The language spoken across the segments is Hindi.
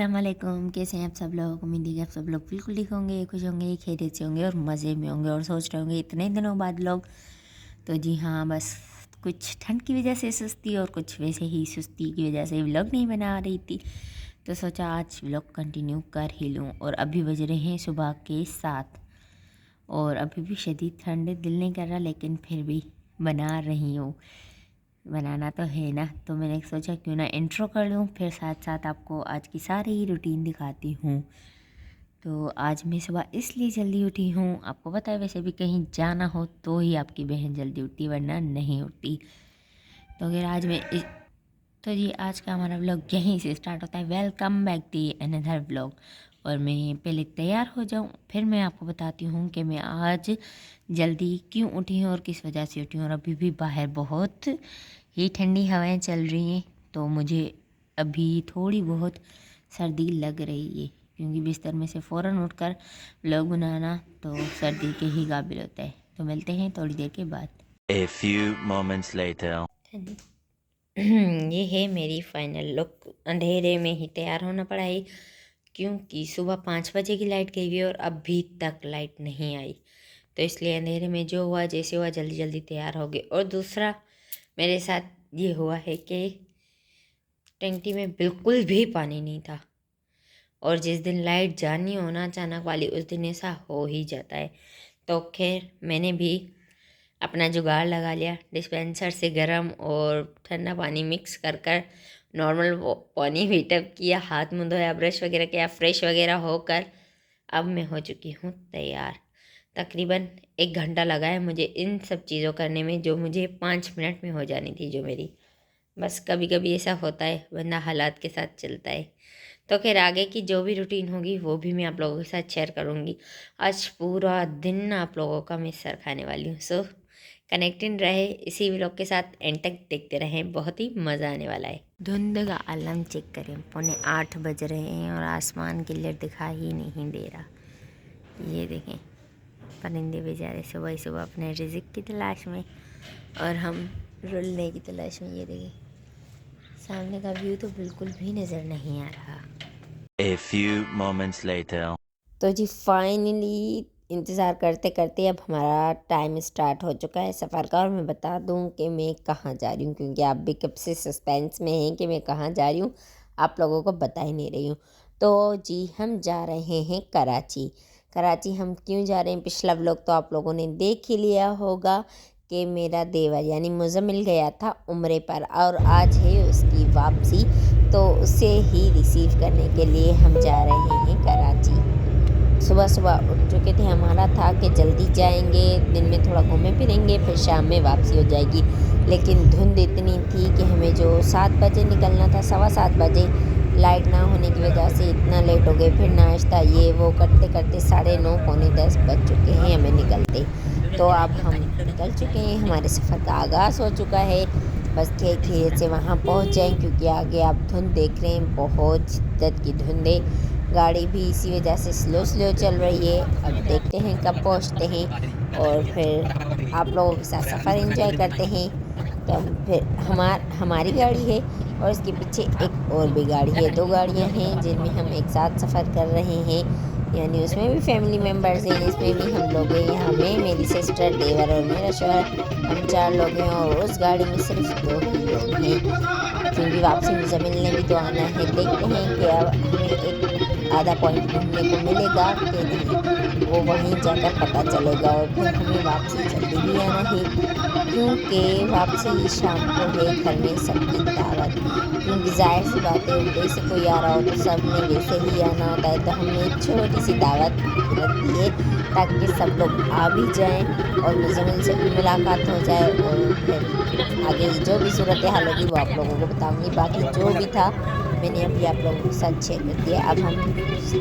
अस्सलाम वालेकुम। कैसे हैं आप सब लोग? उम्मीद है कि आप सब लोग बिल्कुल ठीक होंगे, खुश होंगे, खैरियत से होंगे और मज़े में होंगे और सोच रहे होंगे इतने दिनों बाद लोग। तो जी हाँ, बस कुछ ठंड की वजह से सुस्ती और कुछ वैसे ही सुस्ती की वजह से व्लॉग नहीं बना रही थी, तो सोचा आज व्लॉग कंटिन्यू कर ही लूँ। और अभी बज रहे हैं सुबह के 7 और अभी भी शदीद ठंड, दिल नहीं कर रहा लेकिन फिर भी बना रही हूँ। बनाना तो है ना, तो मैंने सोचा क्यों ना इंट्रो कर लूँ, फिर साथ साथ आपको आज की सारी रूटीन दिखाती हूँ। तो आज मैं सुबह इसलिए जल्दी उठी हूँ, आपको पता है वैसे भी कहीं जाना हो तो ही आपकी बहन जल्दी उठती वरना नहीं उठती। तो अगर आज तो जी आज का हमारा व्लॉग यहीं से स्टार्ट होता है। Welcome back to another vlog. और मैं पहले तैयार हो जाऊँ फिर मैं आपको बताती हूँ कि मैं आज जल्दी क्यों उठी हूँ और किस वजह से उठी हूँ। और अभी भी बाहर बहुत ही ठंडी हवाएं चल रही हैं, तो मुझे अभी थोड़ी बहुत सर्दी लग रही है, क्योंकि बिस्तर में से फ़ौरन उठकर व्लॉग बनाना तो सर्दी के ही काबिल होता है। तो मिलते हैं थोड़ी देर के बाद। A few moments later. ये है मेरी फाइनल लुक। अंधेरे में ही तैयार होना पड़ा है, क्योंकि सुबह 5 बजे की लाइट गई हुई है और अभी तक लाइट नहीं आई। तो इसलिए अंधेरे में जो हुआ जैसे हुआ जल्दी जल्दी तैयार हो गए। और दूसरा मेरे साथ ये हुआ है कि टंकी में बिल्कुल भी पानी नहीं था, और जिस दिन लाइट जानी हो ना अचानक वाली, उस दिन ऐसा हो ही जाता है। तो खैर मैंने भी अपना जुगाड़ लगा लिया, डिस्पेंसर से गर्म और ठंडा पानी मिक्स कर कर नॉर्मल पानी हीटअप किया, हाथ मुँह धोया, ब्रश वगैरह किया, फ्रेश वगैरह होकर अब मैं हो चुकी हूँ तैयार। तकरीबन 1 घंटा लगा है मुझे इन सब चीज़ों करने में, जो मुझे 5 मिनट में हो जानी थी जो मेरी। बस कभी कभी ऐसा होता है, बंदा हालात के साथ चलता है। तो खैर आगे की जो भी रूटीन होगी वो भी मैं आप लोगों के साथ शेयर करूँगी। आज पूरा दिन आप लोगों का मैं सर खाने वाली हूँ। सो कनेक्टेड रहे इसी व्लॉग के साथ, एंड तक देखते रहें, बहुत ही मज़ा आने वाला है। धुंध का आलम चेक करें, 7:45 बज रहे हैं और आसमान क्लियर दिखाई ही नहीं दे रहा। ये देखें परिंदे बेचारे सुबह ही सुबह अपने रिज़्क की तलाश में और हम रुलने की तलाश में। ये देखें सामने का व्यू तो बिल्कुल भी नज़र नहीं आ रहा। A few moments later. तो जी फाइनली इंतज़ार करते करते अब हमारा टाइम स्टार्ट हो चुका है सफ़र का। और मैं बता दूं कि मैं कहाँ जा रही हूँ, क्योंकि आप भी कब से सस्पेंस में हैं कि मैं कहाँ जा रही हूँ, आप लोगों को बता ही नहीं रही हूँ। तो जी हम जा रहे हैं कराची। कराची हम क्यों जा रहे हैं, पिछला व्लॉग तो आप लोगों ने देख ही लिया होगा कि मेरा देवर यानी मुज़म्मिल गया था उम्रे पर और आज है उसकी वापसी। तो उसे ही रिसीव करने के लिए हम जा रहे हैं कराची। सुबह सुबह उठ चुके थे, हमारा था कि जल्दी जाएंगे, दिन में थोड़ा घूमे फिरेंगे, फिर शाम में वापसी हो जाएगी। लेकिन धुंध इतनी थी कि हमें जो 7 बजे निकलना था, 7:15 बजे लाइट ना होने की वजह से इतना लेट हो गए। फिर नाश्ता ये वो करते करते 9:30 पौने 10 बज चुके हैं हमें निकलते। तो अब हम निकल चुके हैं, हमारे सफ़र का आगाज़ हो चुका है। बस धीरे से वहाँ पहुँच जाएँ, क्योंकि आगे आप धुंध देख रहे हैं, बहुत शिद्दत की धुंध है। गाड़ी भी इसी वजह से स्लो स्लो चल रही है। अब देखते हैं कब पहुँचते हैं और फिर आप लोगों के साथ सफ़र एंजॉय करते हैं। तो फिर हमारी गाड़ी है और इसके पीछे एक और भी गाड़ी है, 2 गाड़ियाँ हैं जिनमें हम एक साथ सफ़र कर रहे हैं, यानी उसमें भी फैमिली मेम्बर्स हैं, इसमें भी हम लोग हैं। यहाँ में मेरी सिस्टर, देवर और मेरा शौहर, हम 4 लोग हैं। और उस गाड़ी में सिर्फ 2 ही लोग हैं, क्योंकि वापसी मुज़म्मिल ने भी तो आना है। देखते हैं कि अब हमें एक आधा पॉइंट घूमने को मिलेगा कि नहीं, वो वहीं जाकर पता चलेगा। और फिर हमें वापसी जल्दी भी आना है, क्योंकि वापसी शाम को है, घर में सबकी दावत। क्योंकि जाहिर सी बात है उल्टे से कोई आ रहा हो तो सब ने वैसे ही आना होता है। तो हमने एक छोटी सी दावत रख दी है ताकि सब लोग आ भी जाएं और मुज़म्मिल से भी मुलाकात हो जाए। और फिर आगे जो भी सूरत हाल होगी वो आप लोगों को बताऊंगी। बाकी जो भी था मैंने अभी आप लोगों के साथ शेयर कर दिया। अब हम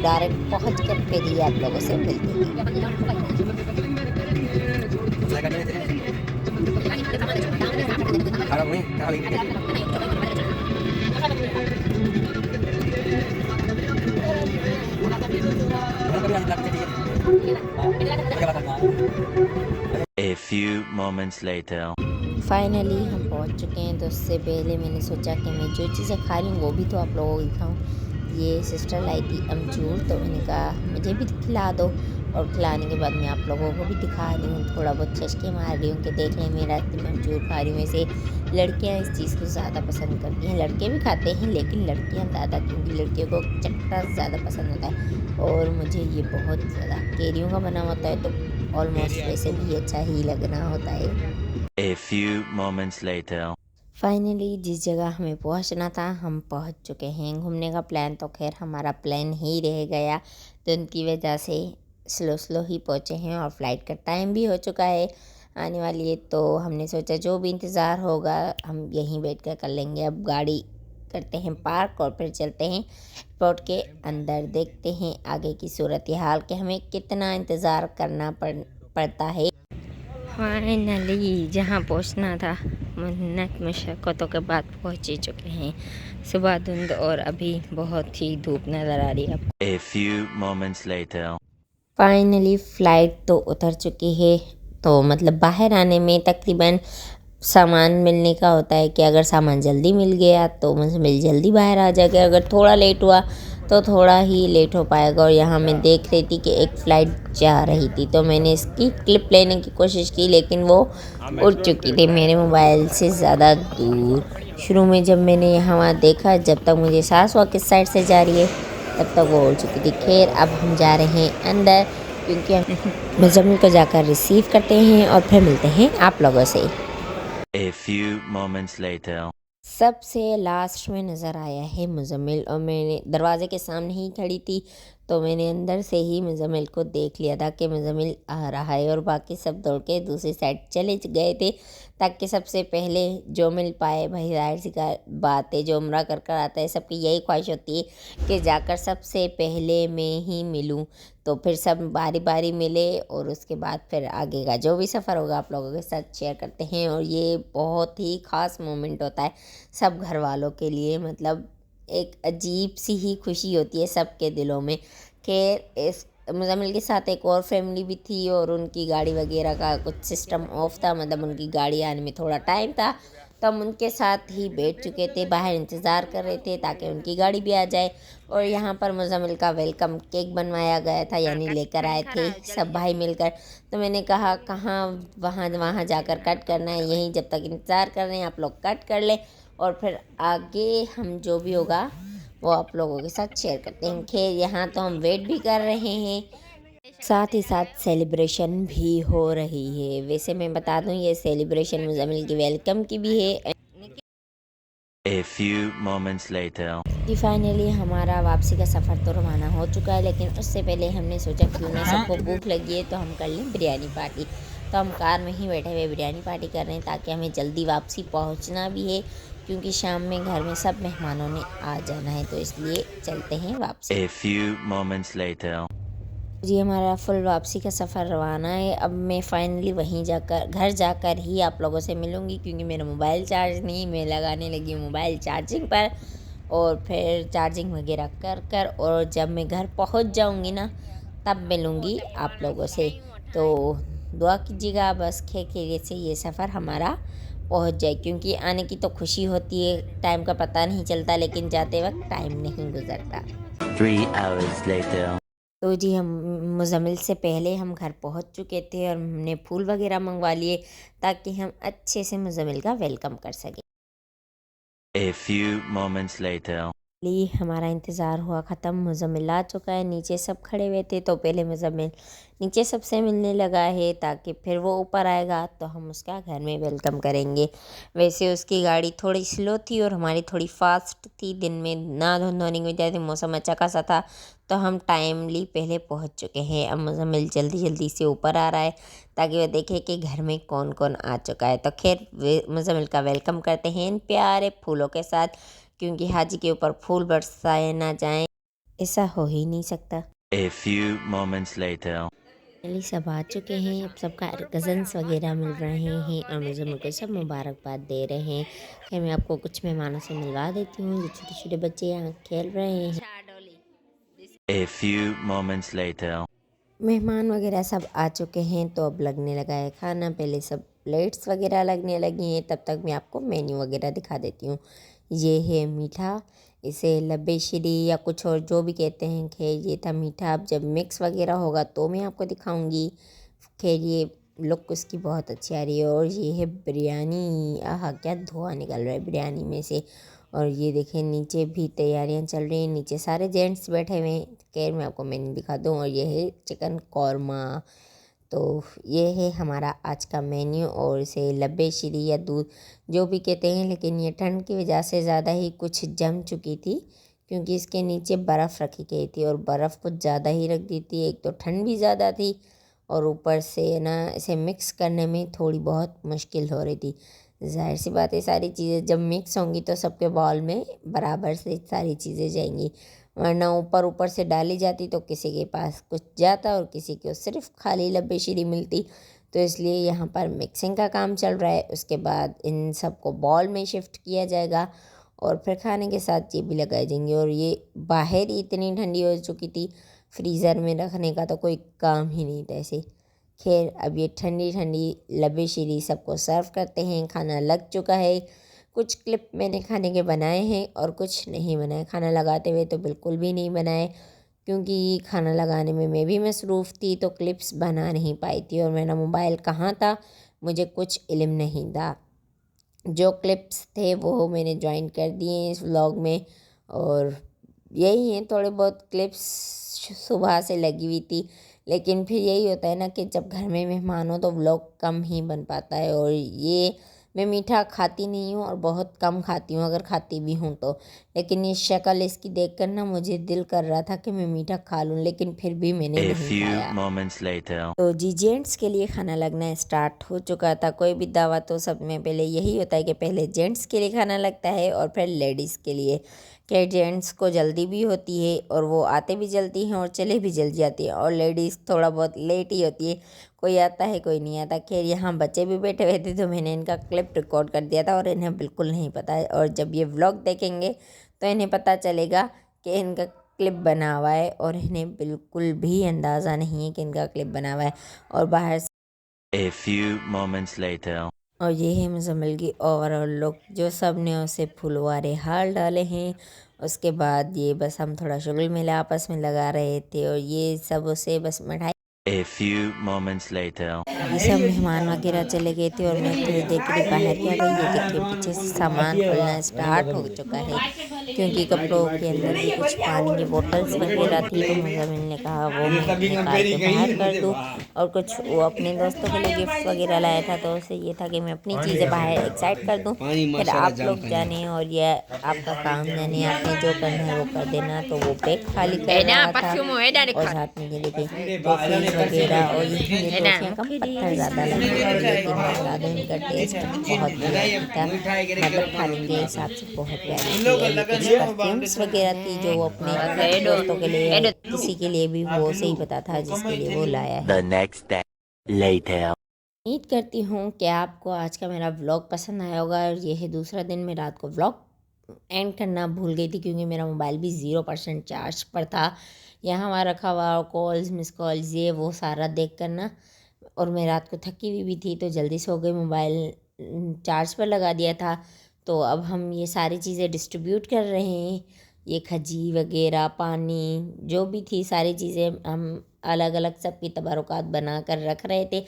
डायरेक्ट पहुँच कर फिर ही आप लोगों से मिलते A few moments later. Finally हम पहुंच चुके हैं। तो उससे पहले मैंने सोचा कि मैं जो चीज़ें खा रही हूँ वो भी तो आप लोगों को दिखाऊँ। ये सिस्टर लाई थी अमचूर, तो मैंने कहा मुझे भी खिला दो, और खिलाने के बाद मैं आप लोगों को भी दिखा रही हूँ, थोड़ा बहुत चस्के मार रही हूँ कि देख लें मेरा मैं अमचूर खा रही हूँ। वैसे लड़कियाँ इस चीज़ को ज़्यादा पसंद करती हैं, लड़के भी खाते हैं लेकिन लड़कियाँ ज़्यादा, क्योंकि लड़कियों को चटपटा ज़्यादा पसंद होता है, और मुझे ये बहुत ज़्यादा केरियों का बना होता है तो ऑलमोस्ट वैसे भी अच्छा ही लगना होता है। A few moments later. Finally जिस जगह हमें पहुंचना था हम पहुंच चुके हैं। घूमने का प्लान तो खैर हमारा प्लान ही रह गया, तो उनकी वजह से स्लो स्लो ही पहुंचे हैं, और फ्लाइट का टाइम भी हो चुका है आने वाली है। तो हमने सोचा जो भी इंतज़ार होगा हम यहीं बैठ कर लेंगे। अब गाड़ी करते हैं पार्क और फिर चलते हैं एयरपोर्ट के अंदर, देखते हैं आगे की सूरत हाल कि हमें कितना इंतज़ार करना पड़ता है। फाइनली जहाँ पहुँचना था मन्नत मुशक्क़तों के बाद पहुँच ही चुके हैं। सुबह धुंध और अभी बहुत ही धूप नज़र आ रही है। A few moments later. Finally flight तो उतर चुकी है, तो मतलब बाहर आने में तकरीबन सामान मिलने का होता है कि अगर सामान जल्दी मिल गया तो मुझे जल्दी बाहर आ जाएगा, अगर थोड़ा लेट हुआ तो थोड़ा ही लेट हो पाएगा। और यहाँ मैं देख रही थी कि एक फ़्लाइट जा रही थी, तो मैंने इसकी क्लिप लेने की कोशिश की लेकिन वो उड़ चुकी थी मेरे मोबाइल से ज़्यादा दूर। शुरू में जब मैंने यहाँ वहाँ देखा, जब तक मुझे सांस हुआ किस साइड से जा रही है तब तक वो उड़ चुकी थी। खैर अब हम जा रहे हैं अंदर, क्योंकि हम मुज़म्मिल को जाकर रिसीव करते हैं और फिर मिलते हैं आप लोगों से। A few moments later. सबसे लास्ट में नज़र आया है मुज़म्मिल, और मैंने दरवाज़े के सामने ही खड़ी थी, तो मैंने अंदर से ही मुज़म्मिल को देख लिया था कि मुज़म्मिल आ रहा है, और बाकी सब दौड़ के दूसरी साइड चले गए थे ताकि सबसे पहले जो मिल पाए। भाई ज़ाहिर सी बात है, जो उम्रा कर आता है सबकी यही ख्वाहिश होती है कि जाकर सबसे पहले मैं ही मिलूं, तो फिर सब बारी बारी मिले और उसके बाद फिर आगे का जो भी सफ़र होगा आप लोगों के साथ शेयर करते हैं। और ये बहुत ही ख़ास मोमेंट होता है सब घर वालों के लिए, मतलब एक अजीब सी ही खुशी होती है सबके दिलों में। खैर इस मुज़म्मिल के साथ एक और फैमिली भी थी, और उनकी गाड़ी वगैरह का कुछ सिस्टम ऑफ था, मतलब उनकी गाड़ी आने में थोड़ा टाइम था, तो हम उनके साथ ही बैठ चुके थे, बाहर इंतज़ार कर रहे थे ताकि उनकी गाड़ी भी आ जाए। और यहाँ पर मुज़म्मिल का वेलकम केक बनवाया गया था, यानी लेकर आए थे सब भाई मिलकर। तो मैंने कहा कहाँ वहाँ वहाँ जाकर कट करना है, यहीं जब तक इंतज़ार कर रहे हैं आप लोग कट कर ले, और फिर आगे हम जो भी होगा वो आप लोगों के साथ शेयर करते हैं। खैर यहाँ तो हम वेट भी कर रहे हैं, साथ ही साथ सेलिब्रेशन भी हो रही है। वैसे मैं बता दूं ये सेलिब्रेशन मुज़म्मिल की वेलकम की भी है। A few moments later. कि फाइनली हमारा वापसी का सफ़र तो रवाना हो चुका है, लेकिन उससे पहले हमने सोचा क्यों ना सबको भूख लगी है तो हम कर लें बिरयानी पार्टी। तो हम कार में ही बैठे हुए बिरयानी पार्टी कर रहे हैं ताकि हमें जल्दी वापसी पहुंचना भी है, क्योंकि शाम में घर में सब मेहमानों ने आ जाना है, तो इसलिए चलते हैं वापसी। A few moments later. जी हमारा फुल वापसी का सफ़र रवाना है। अब मैं फ़ाइनली वहीं जाकर घर जाकर ही आप लोगों से मिलूँगी, क्योंकि मेरा मोबाइल चार्ज नहीं, मैं लगाने लगी हूँ मोबाइल चार्जिंग पर, और फिर चार्जिंग वगैरह कर कर और जब मैं घर पहुँच जाऊँगी ना तब मिलूँगी आप लोगों से। तो दुआ कीजिएगा बस खैरियत से ये सफ़र हमारा पहुँच जाए, क्योंकि आने की तो खुशी होती है, टाइम का पता नहीं चलता, लेकिन जाते वक्त टाइम नहीं गुजरता। 3 hours later. तो जी हम मुज़म्मिल से पहले हम घर पहुंच चुके थे, और हमने फूल वगैरह मंगवा लिए ताकि हम अच्छे से मुज़म्मिल का वेलकम कर सकें। A few moments later. लिए हमारा इंतज़ार हुआ ख़त्म, मुज़म्मिल आ चुका है, नीचे सब खड़े हुए थे, तो पहले मुज़म्मिल नीचे सबसे मिलने लगा है ताकि फिर वो ऊपर आएगा तो हम उसका घर में वेलकम करेंगे। वैसे उसकी गाड़ी थोड़ी स्लो थी और हमारी थोड़ी फास्ट थी, दिन में ना धुंध होने की वजह से मौसम अच्छा खासा था, तो हम टाइमली पहले पहुंच चुके हैं। अब मुज़म्मिल जल्दी जल्दी से ऊपर आ रहा है ताकि वह देखे कि घर में कौन कौन आ चुका है। तो खैर मुज़म्मिल का वेलकम करते हैं इन प्यारे फूलों के साथ, क्योंकि हाजी के ऊपर फूल बरसाए ना जाएं ऐसा हो ही नहीं सकता। A few moments later. Finally सब आ चुके हैं, अब सबका कज़न्स वगैरह मिल रहे हैं और मुझे को सब मुबारकबाद दे रहे हैं। खैर मैं आपको कुछ मेहमानों से मिलवा देती हूँ, जो छोटे छोटे बच्चे यहाँ खेल रहे हैं। A few moments later. मेहमान वगैरह सब आ चुके हैं, तो अब लगने लगा है खाना। पहले सब प्लेट्स वगैरह लगने लगी हैं, तब तक मैं आपको मेन्यू वगैरह दिखा देती हूँ। ये है मीठा, इसे लब्बे शीरी या कुछ और जो भी कहते हैं। खैर ये था मीठा। अब जब मिक्स वगैरह होगा तो मैं आपको दिखाऊंगी। खैर ये लुक उसकी बहुत अच्छी आ रही है। और ये है बिरयानी। आहा क्या धुआं निकल रहा है बिरयानी में से। और ये देखें नीचे भी तैयारियां चल रही हैं। नीचे सारे जेंट्स बैठे हुए हैं। खैर मैं आपको मेन्यू दिखा दूँ। और ये है चिकन कौरमा। तो ये है हमारा आज का मेन्यू। और इसे लब्बे शीरी या दूध जो भी कहते हैं, लेकिन ये ठंड की वजह से ज़्यादा ही कुछ जम चुकी थी, क्योंकि इसके नीचे बर्फ़ रखी गई थी और बर्फ़ कुछ ज़्यादा ही रख दी थी। एक तो ठंड भी ज़्यादा थी और ऊपर से ना इसे मिक्स करने में थोड़ी बहुत मुश्किल हो रही थी। ज़ाहिर सी बात है सारी चीज़ें जब मिक्स होंगी तो सबके बाउल में बराबर से सारी चीज़ें जाएंगी, वरना ऊपर ऊपर से डाली जाती तो किसी के पास कुछ जाता और किसी को सिर्फ खाली लब्बे शीरी मिलती। तो इसलिए यहाँ पर मिक्सिंग का काम चल रहा है। उसके बाद इन सबको बॉल में शिफ्ट किया जाएगा और फिर खाने के साथ ये भी लगाए जाएंगे। और ये बाहर ही इतनी ठंडी हो चुकी थी, फ्रीज़र में रखने का तो कोई काम ही नहीं था ऐसे। खैर अब ये ठंडी ठंडी लब्बे शीरी सबको सर्व करते हैं। खाना लग चुका है। कुछ क्लिप मैंने खाने के बनाए हैं और कुछ नहीं बनाए। खाना लगाते हुए तो बिल्कुल भी नहीं बनाए, क्योंकि खाना लगाने में मैं भी मसरूफ़ थी तो क्लिप्स बना नहीं पाई थी। और मेरा मोबाइल कहाँ था मुझे कुछ इल्म नहीं था। जो क्लिप्स थे वो मैंने ज्वाइन कर दिए इस व्लॉग में। और यही हैं थोड़े बहुत क्लिप्स सुबह से लगी हुई थी। लेकिन फिर यही होता है ना कि जब घर में मेहमान हो तो व्लॉग कम ही बन पाता है। और ये मैं मीठा खाती नहीं हूँ और बहुत कम खाती हूँ, अगर खाती भी हूँ तो। लेकिन ये शक्ल इसकी देखकर ना मुझे दिल कर रहा था कि मैं मीठा खा लूँ, लेकिन फिर भी मैंने A नहीं few खाया। moments later. तो जी जेंट्स के लिए खाना लगना स्टार्ट हो चुका था। कोई भी दावा तो सब में पहले यही होता है कि पहले जेंट्स के लिए खाना लगता है और फिर लेडीज़ के लिए। क्या जेंट्स को जल्दी भी होती है और वो आते भी जल्दी हैं और चले भी जल्दी जाती है, और लेडीज़ थोड़ा बहुत लेट ही होती है, कोई आता है कोई नहीं आता। खैर यहाँ बच्चे भी बैठे हुए थे तो मैंने इनका क्लिप रिकॉर्ड कर दिया था और इन्हें बिल्कुल नहीं पता है। और जब ये व्लॉग देखेंगे तो इन्हें पता चलेगा कि इनका क्लिप बना हुआ है, और इन्हें बिल्कुल भी अंदाज़ा नहीं है कि इनका क्लिप बना हुआ है। और बाहर से A few moments later. और ये है मुज़म्मिल की ओवरऑल लुक, जो सब ने उसे फुलवारे हाल डाले हैं। उसके बाद ये बस हम थोड़ा शुगल मेला आपस में लगा रहे थे और ये सब उसे बस मिठाई। A few moments later. ये सब मेहमान वगैरह चले गए थे और मैं थोड़ी देर के लिए बाहर क्या गई। ये देखिए पीछे से सामान खुलना स्टार्ट हो चुका है, क्योंकि कपड़ों के अंदर भी कुछ पानी की बोतल्स वगैरह थी। तो मुज़म्मिल ने कहा वो मैं निकाल के बाहर कर दूँ, और कुछ वो अपने दोस्तों के लिए गिफ्ट वगैरह लाया था, तो उससे ये था कि मैं अपनी चीज़ें बाहर एक साइड कर दूँ। फिर आप लोग जाने और ये आपका काम जाने, आपने जो करना है वो कर देना। तो वो बैग खाली कर रहा था और साथ में ये देखिए टॉफीज वगैरह। और ये टॉफियाँ कम पत्थर ज़्यादा लगे थे, लेकिन बता दूँ इनका टेस्ट बहुत प्यारा था। मतलब खाने के हिसाब से बहुत प्यारी थी। और ये कुछ परफ्यूम्स वगैरह थी जो अपने दोस्तों के लिए, किसी के लिए भी वो सही पता था जिसके लिए वो लाया है। The next day. Later. उम्मीद करती हूँ कि आपको आज का मेरा व्लॉग पसंद आया होगा। और ये है दूसरा दिन, मैं रात को व्लॉग एंड करना भूल गई थी, क्योंकि मेरा मोबाइल भी 0% चार्ज पर था। यहाँ वहाँ रखा हुआ कॉल्स मिस कॉल्स ये वो सारा देख कर ना, और मैं रात को थकी हुई भी थी तो जल्दी सो गई। मोबाइल चार्ज पर लगा दिया था। तो अब हम ये सारी चीज़ें डिस्ट्रीब्यूट कर रहे हैं। ये खजी वगैरह पानी जो भी थी सारी चीज़ें हम अलग अलग सबकी तबरुकात बना कर रख रहे थे।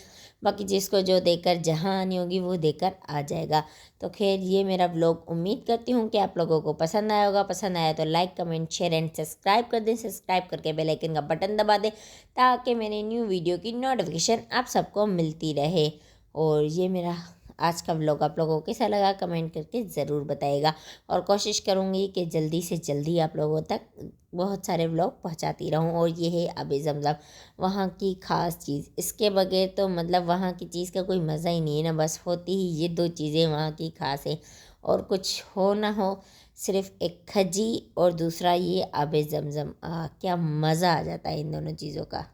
बाकी जिसको जो देकर जहाँ आनी होगी वो देकर आ जाएगा। तो खैर ये मेरा व्लॉग, उम्मीद करती हूँ कि आप लोगों को पसंद आया होगा। पसंद आया तो like comment share and subscribe कर दें। सब्सक्राइब करके बेल आइकन का बटन दबा दें, ताकि मेरे न्यू वीडियो की नोटिफिकेशन आप सबको मिलती रहे। और ये मेरा आज का व्लॉग आप लोगों को कैसा लगा कमेंट करके ज़रूर बताइएगा। और कोशिश करूँगी कि जल्दी से जल्दी आप लोगों तक बहुत सारे व्लॉग पहुँचाती रहूँ। और ये है आबे ज़मज़म, वहाँ की ख़ास चीज़। इसके बगैर तो मतलब वहाँ की चीज़ का कोई मज़ा ही नहीं है ना। बस होती ही ये दो चीज़ें वहाँ की ख़ास है, और कुछ हो ना हो, सिर्फ़ एक खजी और दूसरा ये आबे ज़मज़म। क्या मज़ा आ जाता है इन दोनों चीज़ों का।